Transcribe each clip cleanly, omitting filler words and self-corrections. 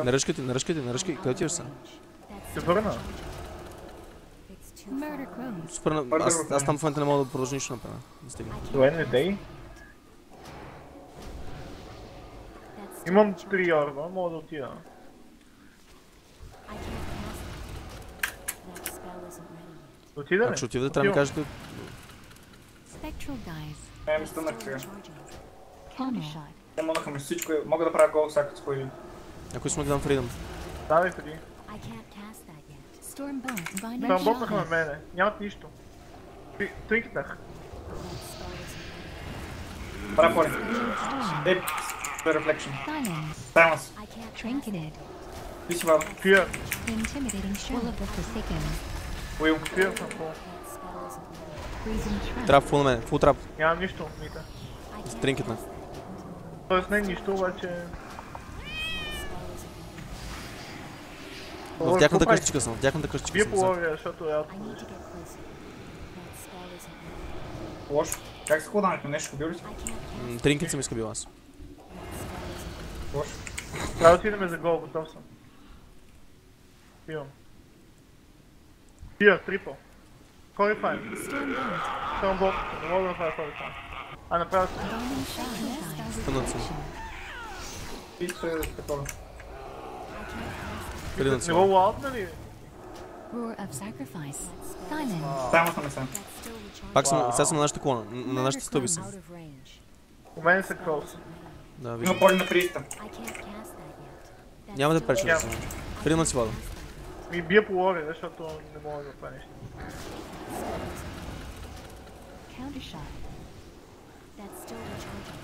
Не ръчкай, къде отиваш сега? Се върна. Супер, аз там в момента не мога да продължа нищо направя. Не стига. Добре, не дей. Имам 3 орба, мога да отида. Отида ли? Ако ще отида, трябва да ми кажете... Ми стънах сега. Те монаха ми всичко, мога да правя гол всяка с появи. Ако искам да дам фридъм. Давай преди. Там бомбнаха на мене, нямат нищо. Тринкетнах. Правя поли. Ей, рефлекшн. Silence. Ти си баба. Фир. Уил. Фир съм пол. Трап, фул на мен, фул трап. Нямам нищо, мита. Тринкетна. Тоест не нищо, обаче... В тяхната къщичка съм, Бия по ловия, защото е алто. Лошо. Как се ходането? Нещо бил ли си? Тринкет съм изкабил аз. Лошо. Трябва да отидем за гол, готов съм. Пивам. Пия, трипъл. Хорифайн. Съм боб, не мога да направя хорифайн. Направя се. Фънат съм. Писто е такова. Фридъм Не съм. го лаутна ли? Само съм сам. Пак съм, сега съм на нашата колона, на нашите стълби съм. У мен са кролс. Да, Има виждам. поли на прииста. Няма да преча да съм. Фридъм си вода. Ми бия по ловия, защото не мога да направя нещо.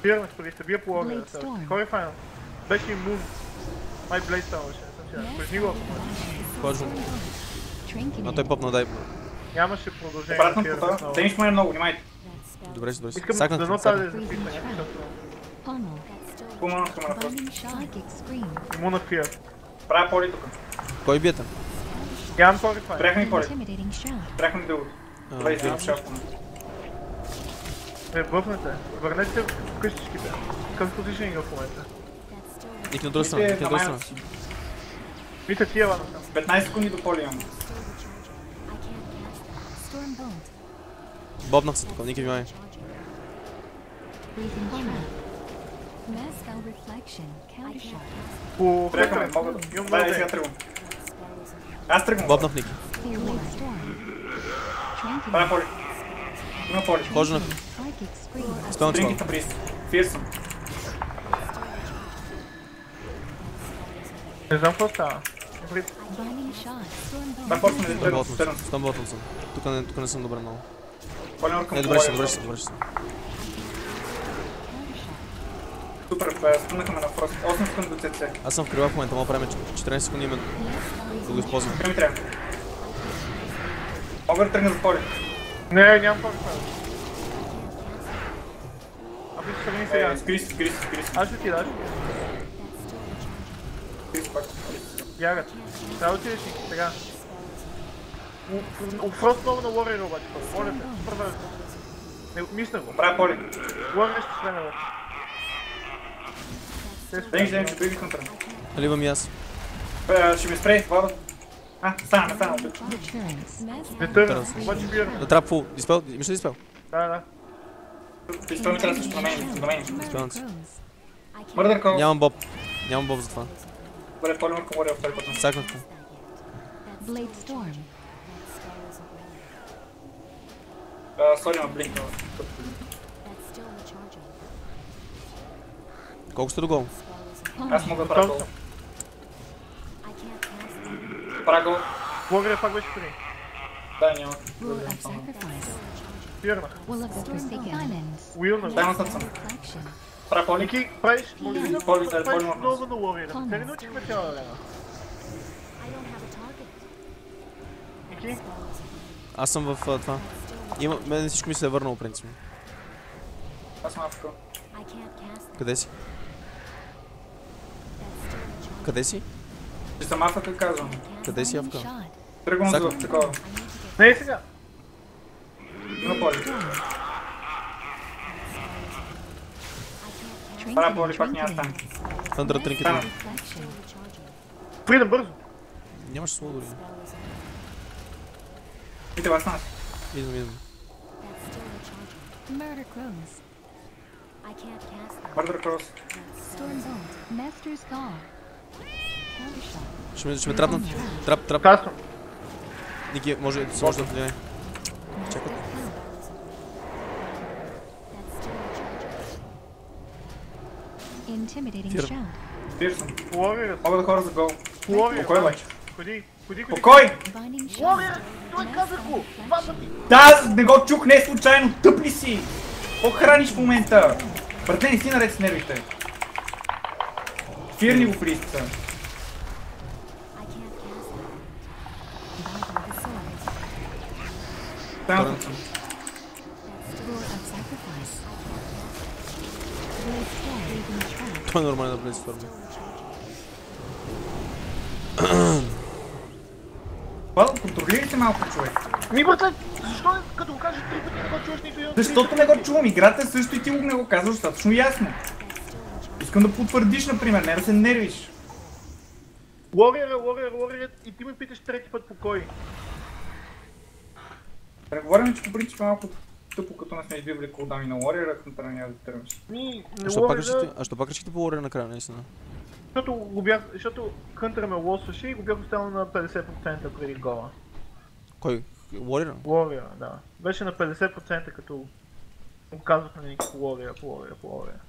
Пирнах преди сте, бия по ловия. Хорифайн. Беше имун. Май Блейд ставаше, не съм сега. Прежни го ако можеш. Кожно. А той попна, дай. Нямаше продължение. Обратно Фир, по това. отново. Те нищо ме много, внимайте. Добре си, добре си. Искам Сакнах дано те, тази да сакнах. запитам, защото... Пулмана към на просто. Имунна фир. Правя поли тук. Кой биете? Нямам хорифайн. Спряхме и поли. Спряхме и другото. Добре, Видим. извинявам шапка. Бъфнете. Върнете се в къщичките. Какъв позишен има в момента? Ики на друга страна, ики на друга страна. Мита тия вана там. 15 секунди до поли имам. Бобнах се тук, Ники внимай. По Спряхме, хъка. мога да... Имам Дай, много сега ден. тръгвам. Аз тръгвам. Бобнах Ники. Правя поли. Има поли. Кожнах. Спелнах Дринките това. на прииста. Фир съм. Не знам какво става. Да, почваме да Там тръгвам. ботвам Тръгвам. съм, там ботвам съм. Тук не съм добре много. Поли към Не, добре си, добре си. Супер, спънаха ме на фрост. 8 секунди до ЦЦ. Аз съм в крила в момента, мога да правим 14 секунди именно да го използвам. Къде ми трябва? Мога да тръгна за поли. Не, нямам хорифайн. Ако искаш тръгни сега. Скри си. Аз ще ти даш. Скри си пак. Бягат. Трябва да отидеш Ники, сега. Фрост много на Warrior обаче. Моля те, супер бързо. Не, мисля го. Правя поли. Warrior ще спреме вече. Дай, ще беги контра. Али имам и аз. Ще ми спрей, вода. Стана. Не търна, обаче бирна. Да трап фул. Диспел, имаш ли диспел? Да. Ти спрей ми трябва също на мен. Диспелнах се. Мърдър кол. Нямам боб за това. Бъде поли към Warrior втори път. Сакнах те. Сори, ма блинк. Колко сте до гол? Аз мога да правя гол. Правя гол. Warrior пак беше при. Да, няма. Бирна. Уилна. Таймът съм. Правя поли. Ники, правиш Поли, правиш поли. много на Warrior. Те ли научихме цяла арена? Ники? Аз съм в това. Мене всичко ми се е върнало принципно. Аз съм авко. Къде си? Къде си? Ще съм авка, казвам. Къде си, Авка? Тръгвам за такова. Не е сега. Има поли. Правя поли, пак няма стане. Thunder тринкет. Фридъм, бързо! Нямаше слово дори. Идете вас нас. Идвам. Murder Crows. Мърдър Крос. Stormbolt. Master's Call. Countershot. Ще ме трапнат. Трап. Кастом. Ники, може да влияе. Чакай. Intimidating Fear. shout. Пирсън. Лориерът. Мога да хора за гол. Лориерът. Покой обаче. Ходи. Покой! Binding shout. Лориерът! Той казах го! Два пъти! Да, аз не го чух, не е случайно. Тъп ли си? Какво храниш в момента? Братле, не си наред с нервите. Фирни го прииска. Там съм. Roar of sacrifice. Blaze Claw. Raven Trap. Това е нормално да влезе в форма. Павел, контролирай се малко, човек. Ми братле, защо като го кажеш 3 пъти не го чуваш нито един? Защото не го чувам. Играта е също и ти го не го казваш достатъчно ясно. Искам да потвърдиш, например, не да се нервиш. Лориерът и ти ме питаш трети път покой. Да не говорим, че по принцип е малко тъпо, като не сме избивали кулдауни на Warrior, Хънтъра няма да тръгнеш. Ми, А не що пак решихте по Warrior накрая, наистина? защото Хънтъра ме лосваше и го бях останал на 50% преди гола. Кой? Warrior? Лориера, да. Беше на 50% като му казвах на Ники по Лориера.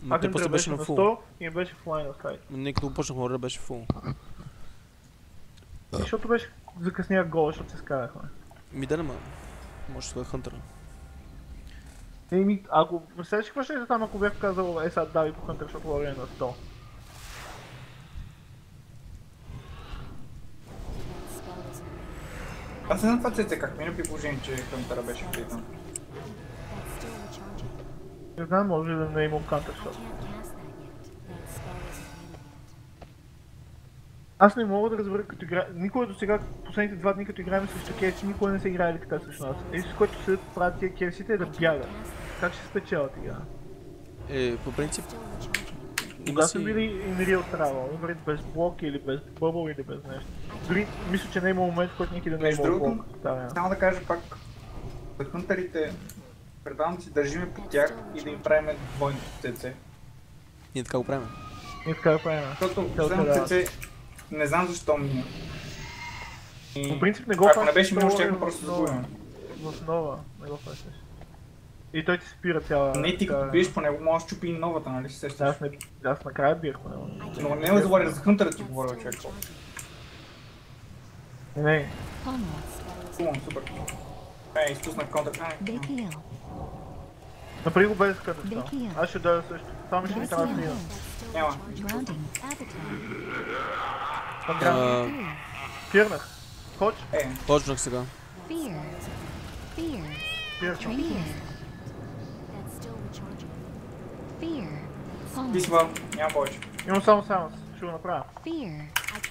Но А той после Хънтъра беше беше на на фул. 100 и беше в лайн of sight. Не като почнах Warrior беше фул. Защото беше закъснях гола, защото се скарахме. Ми да, може да е Хънтър. Еми, ако представиш какво ще е там, ако бях казал, сега дави по Хънтър, защото Лориера е на 100. Аз не знам това цеце как мина при положение, че Хънтъра беше влитан. Не знам, може да не е имал Countershot. Аз не мога да разбера като игра... Никога до сега, последните 2 дни като играем срещу керси, никога не са играли така срещу нас. Нещо, с което се правят тия керсите е да бягат. Как ще спечелят игра? По принцип... Кога са били in real travel, без блок или без бъбъл или без нещо. Дори мисля, че не е имал момент, в който никъде не е имал блок. Само да кажа пак, за Хънтърите, предавам си държиме по тях и да им правим двойни ЦЦ. Ние така го правим. Ние така го правим. Защото вземам ЦЦ, не знам защо мина. По принцип не го ако не беше минал, ще просто загубим. В нова, не го фащаш. И той ти спира цяла... Не, ти като биеш по него, можеш да чупи и новата, нали се сещаш? Аз накрая биех по него. Но не ме заговоря за Хънтъра, ти говоря, човек. Не. Хубаво, супер. Изпуснах контър. Направи го без къдър. Аз ще дойда също. Само ще ми трябва да снимам. Няма. Фирнах. Коч? Точнах сега. Ти си въл, няма повече. Имам само Самус, ще го направя.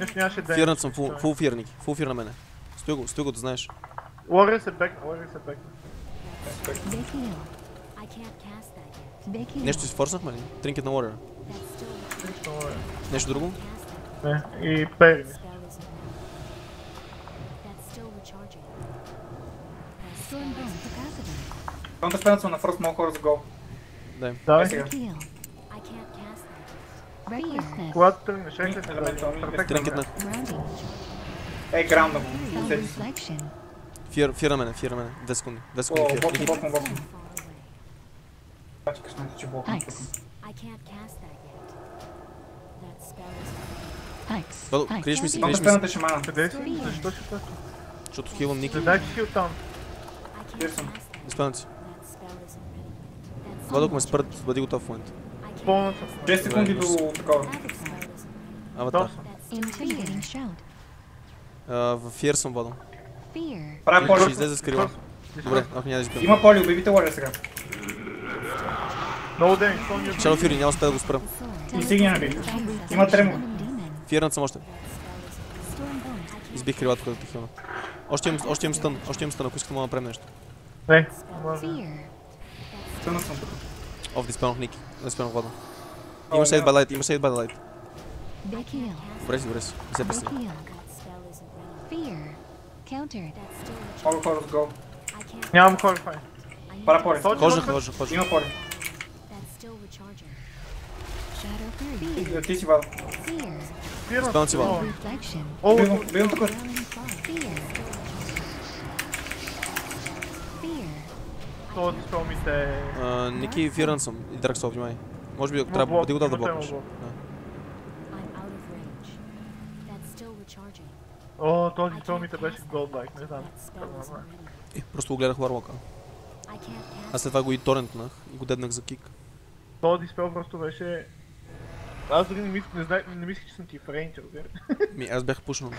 Нещо нямаше ден. Фирнат съм, фул фир, Ники. Фул фир на мене. Стой го да знаеш. Лориер се бек. Нещо си форснахме ли? Тринкет на Warrior. Нещо друго? Не, и пери. Контър спенът на фрост, много хора за гол. Дай. Давай. Сега. Когато тръгнеш, Тринкет на... Граунд на го. Фир на мене. 2 секунди. 2 секунди фир. Блоквам. Пачи късмете, че блоквам. Бадо, криеш ми си. Контър спенът е шамана. Къде си? Защо ще това? Защото хилвам Ники. Дай си хил там. Пирсън. Изпълнят си. Бадо, ако ме спърт, бъди готов в момента. Пълна съм. 6 секунди до такова. Аватар. В фир съм, Бадо. Правя Ще поли. излезе с крила. Добре, ако няма да изпълня. Има поли, обявите Warrior сега. Много ден, Shadow Fury, няма успея да го спра. И сигни наби. Има тремо. Фирнат съм още. Избих крилата, когато ти хилна. Още имам стън, ако искате мога да направим нещо. Не. Стънат съм тук. Диспелнах Ники. Диспелнах Владо. Имаш Saved by Light, Bekiel. Добре си, добре си. Не се пресни. Bekiel. Fear. Countered. All horse go. Нямам хорифай. Пара пори. Хожа. Има пори. Shadow Fury. Ти си вада. Fear. Спирам. Спирам си, Вал. Reflection. О, Бивам тук. Drowning Fog. Fear. Fear. този спел ми те... Ники Фиран съм и Драксол, внимай. Може би ако трябва да го да блокнеш. Да. О, този спел ми те беше голдлайк, не знам как да направя. Просто го гледах Варлока. Аз след това го и торентнах и го деднах за кик. Този спел просто беше... Аз дори не мислих, че съм ти в рейнджер, Аз бях пушнал.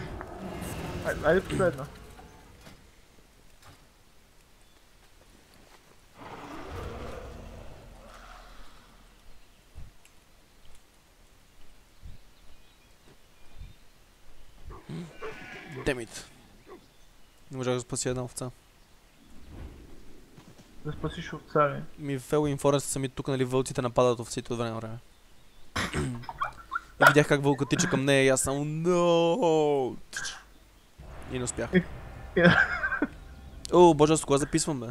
Айде последна. Демит. Не можах да спася една овца. Да спасиш овца, ли? Фел и Форест са ми тук, нали, вълците нападат овците от време на време. И видях как вълка тича към нея и аз само no! И не успях. О, боже, с кога записвам, бе?